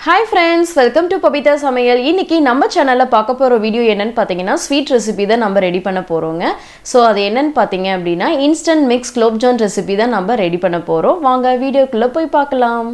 Hi friends, welcome to Pabeetha Samayal. இன்னைக்கு நம்ம சேனல்ல பார்க்க போற வீடியோ என்னன்னு பாத்தீங்கன்னா ஸ்வீட் ரெசிபி தான் நம்ம ரெடி பண்ண போறோங்க. சோ அது என்னன்னு பாத்தீங்க அப்படினா instant mix gulab jamun recipe தான் நம்ம ரெடி பண்ண போறோம். வாங்க வீடியோக்குள்ள போய் பார்க்கலாம்.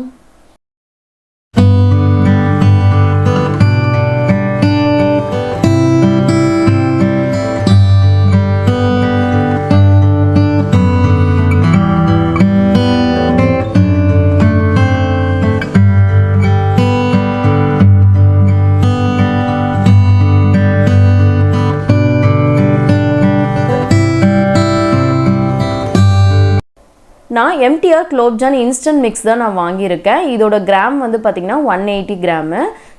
நான் MTR Gulab Jamun instant mix தான் நான் வாங்கியிருக்கேன். இதோட கிராம் வந்து பாத்தீங்கன்னா 180 கிராம்.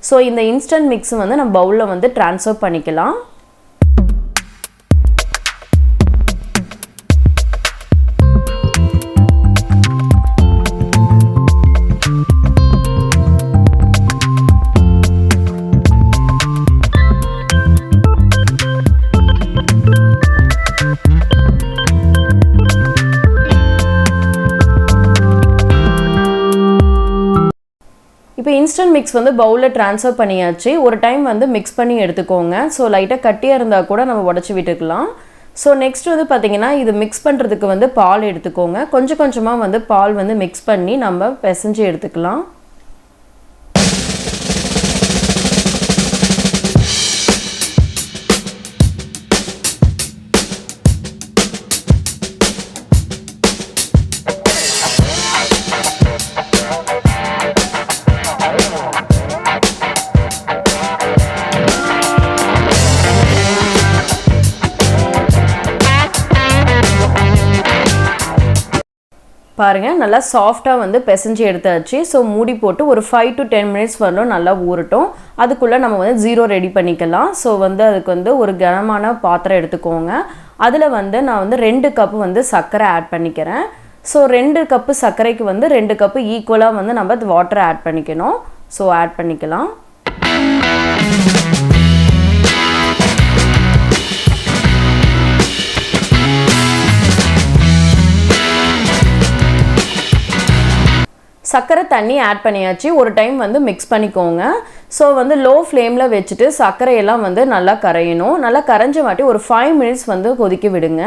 சோ இந்த instant mix வந்து நம்ம பவுல்ல வந்து ட்ரான்ஸ்ஃபர் பண்ணிக்கலாம். இப்போ இன்ஸ்டன்ட் மிக்ஸ் வந்து பவுல்ல ட்ரான்ஸ்ஃபர் பண்ணியாச்சு. ஒரு டைம் வந்து மிக்ஸ் பண்ணி எடுத்துக்கோங்க. ஸோ லைட்டாக கட்டியாக இருந்தால் கூட நம்ம உடச்சி விட்டுக்கலாம். ஸோ நெக்ஸ்ட் வந்து பார்த்தீங்கன்னா இது மிக்ஸ் பண்ணுறதுக்கு வந்து பால் எடுத்துக்கோங்க. கொஞ்சம் கொஞ்சமாக வந்து பால் வந்து மிக்ஸ் பண்ணி நம்ம பிசைஞ்சு எடுத்துக்கலாம். பாருங்க நல்லா சாஃப்ட்டா வந்து பிசைஞ்சு எடுத்தாச்சு. சோ மூடி போட்டு ஒரு 5 to 10 minutes வரணும் நல்லா ஊறட்டும். அதுக்குள்ள நம்ம வந்து ஜீரோ ரெடி பண்ணிக்கலாம். சோ வந்து அதுக்கு வந்து ஒரு கனமான பாத்திரம் எடுத்துக்கோங்க. அதுல வந்து நான் வந்து 2 கப் வந்து சர்க்கரை ஆட் பண்ணிக்கிறேன். சோ 2 கப் சர்க்கரைக்கு வந்து 2 கப் ஈக்குவலா வந்து நம்ம வாட்டர் ஆட் பண்ணிக்கணும். சோ ஆட் பண்ணிக்கலாம். சக்கரை தண்ணி ஆட் பண்ணியாச்சு. ஒரு டைம் வந்து மிக்ஸ் பண்ணிக்கோங்க. ஸோ வந்து லோ ஃப்ளேமில் வச்சுட்டு சர்க்கரையெல்லாம் வந்து நல்லா கரையணும். நல்லா கரைஞ்ச மாட்டி ஒரு 5 minutes வந்து கொதிக்க விடுங்க.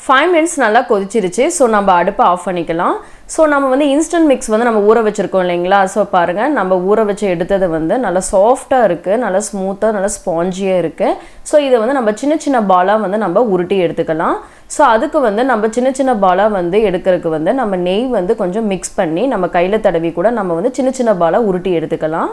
ஃபைவ் மினிட்ஸ் நல்லா கொதிச்சிருச்சு. ஸோ நம்ம அடுப்பை ஆஃப் பண்ணிக்கலாம். ஸோ நம்ம வந்து இன்ஸ்டன்ட் மிக்ஸ் வந்து நம்ம ஊற வச்சுருக்கோம் இல்லைங்களா. ஸோ பாருங்கள் நம்ம ஊற வச்சு எடுத்தது வந்து நல்லா சாஃப்டாக இருக்குது, நல்லா ஸ்மூத்தாக, நல்லா ஸ்பாஞ்சியாக இருக்குது. ஸோ இதை வந்து நம்ம சின்ன சின்ன பாலாக வந்து நம்ம உருட்டி எடுத்துக்கலாம். ஸோ அதுக்கு வந்து நம்ம சின்ன சின்ன பாலாக வந்து எடுக்கிறதுக்கு வந்து நம்ம நெய் வந்து கொஞ்சம் மிக்ஸ் பண்ணி நம்ம கையில் தடவி கூட நம்ம வந்து சின்ன சின்ன பாலாக உருட்டி எடுத்துக்கலாம்.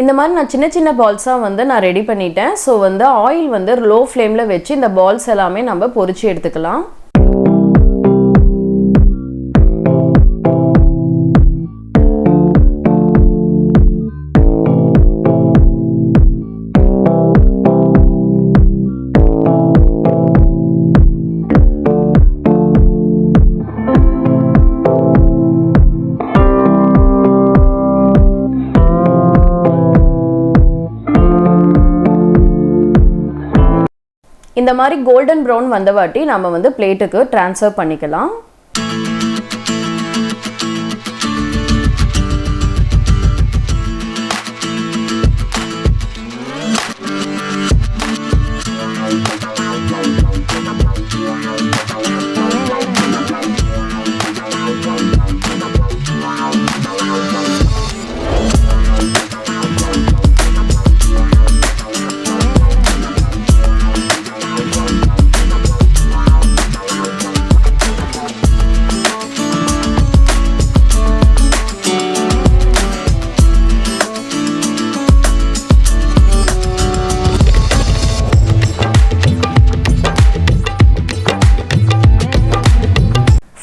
இந்த மாதிரி நான் சின்ன சின்ன பால்ஸாக வந்து நான் ரெடி பண்ணிட்டேன். ஸோ வந்து ஆயில் வந்து லோ ஃப்ளேமில் வச்சு இந்த பால்ஸ் எல்லாமே நம்ம பொரிச்சு எடுத்துக்கலாம். இந்த மாதிரி கோல்டன் ப்ரௌன் வந்தவாட்டி நம்ம வந்து பிளேட்டுக்கு ட்ரான்ஸ்ஃபர் பண்ணிக்கலாம்.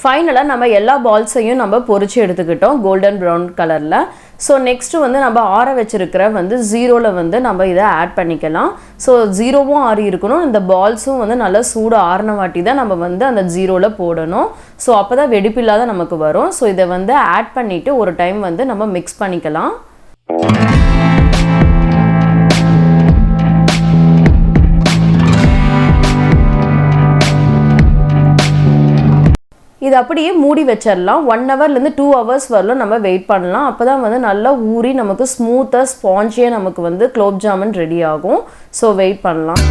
ஃபைனலாக நம்ம எல்லா பால்ஸையும் நம்ம பொரிச்சு எடுத்துக்கிட்டோம் கோல்டன் ப்ரௌன் கலரில். ஸோ நெக்ஸ்ட்டு வந்து நம்ம ஆற வச்சுருக்கிற வந்து ஜீரோவில் வந்து நம்ம இதை ஆட் பண்ணிக்கலாம். ஸோ ஜீரோவும் ஆறி இருக்கணும், இந்த பால்ஸும் வந்து நல்லா சூடு ஆறின வாட்டி தான் நம்ம வந்து அந்த ஜீரோவில் போடணும். ஸோ அப்போ தான் வெடிப்பில்லாத நமக்கு வரும். ஸோ இதை வந்து ஆட் பண்ணிவிட்டு ஒரு டைம் வந்து நம்ம மிக்ஸ் பண்ணிக்கலாம். இது அப்படியே மூடி வச்சிடலாம். 1 ஹவர்லேருந்து 2 ஹவர்ஸ் வரலும் நம்ம வெயிட் பண்ணலாம். அப்போ தான் வந்து நல்லா ஊறி நமக்கு ஸ்மூத்தாக ஸ்பாஞ்சியாக நமக்கு வந்து குலோப் ஜாமுன் ரெடி ஆகும். ஸோ வெயிட் பண்ணலாம்.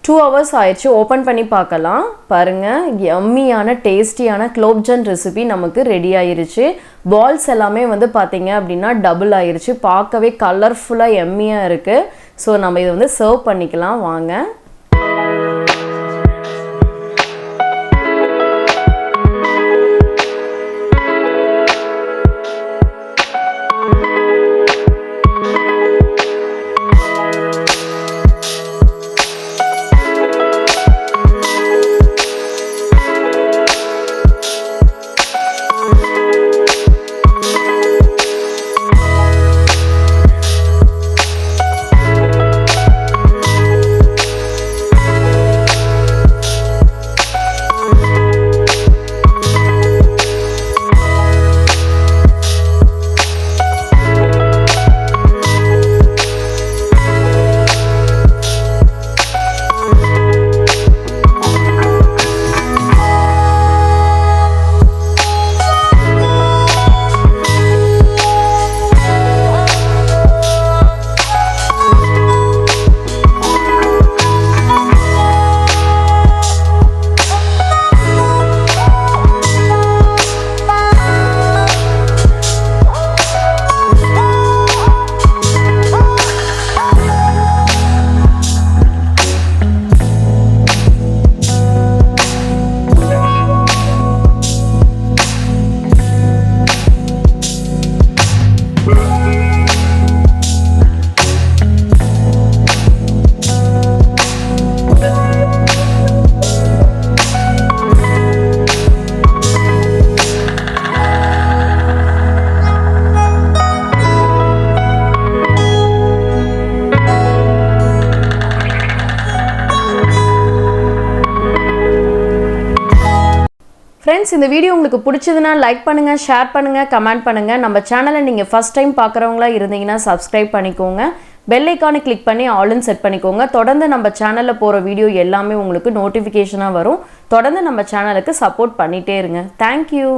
டூ ஹவர்ஸ் ஆயிடுச்சு. ஓப்பன் பண்ணி பார்க்கலாம். பாருங்கள், யம்மியான டேஸ்டியான குலோப் ஜாமுன் ரெசிபி நமக்கு ரெடி ஆயிருச்சு. பால்ஸ் எல்லாமே வந்து பார்த்தீங்க அப்படின்னா டபுள் ஆயிருச்சு. பார்க்கவே கலர்ஃபுல்லாக யம்மியாக இருக்குது. ஸோ நம்ம இதை வந்து சர்வ் பண்ணிக்கலாம் வாங்க. ஃப்ரெண்ட்ஸ், இந்த வீடியோ உங்களுக்கு பிடிச்சதுன்னா லைக் பண்ணுங்கள், ஷேர் பண்ணுங்கள், கமெண்ட் பண்ணுங்கள். நம்ம சேனலை நீங்கள் ஃபஸ்ட் டைம் பார்க்குறவங்களா இருந்தீங்கன்னா சப்ஸ்கிரைப் பண்ணிக்கோங்க. பெல் ஐக்கானை கிளிக் பண்ணி ஆல்னு செட் பண்ணிக்கோங்க. தொடர்ந்து நம்ம சேனலில் போகிற வீடியோ எல்லாமே உங்களுக்கு நோட்டிஃபிகேஷனாக வரும். தொடர்ந்து நம்ம சேனலுக்கு சப்போர்ட் பண்ணிகிட்டே இருங்க. தேங்க்யூ.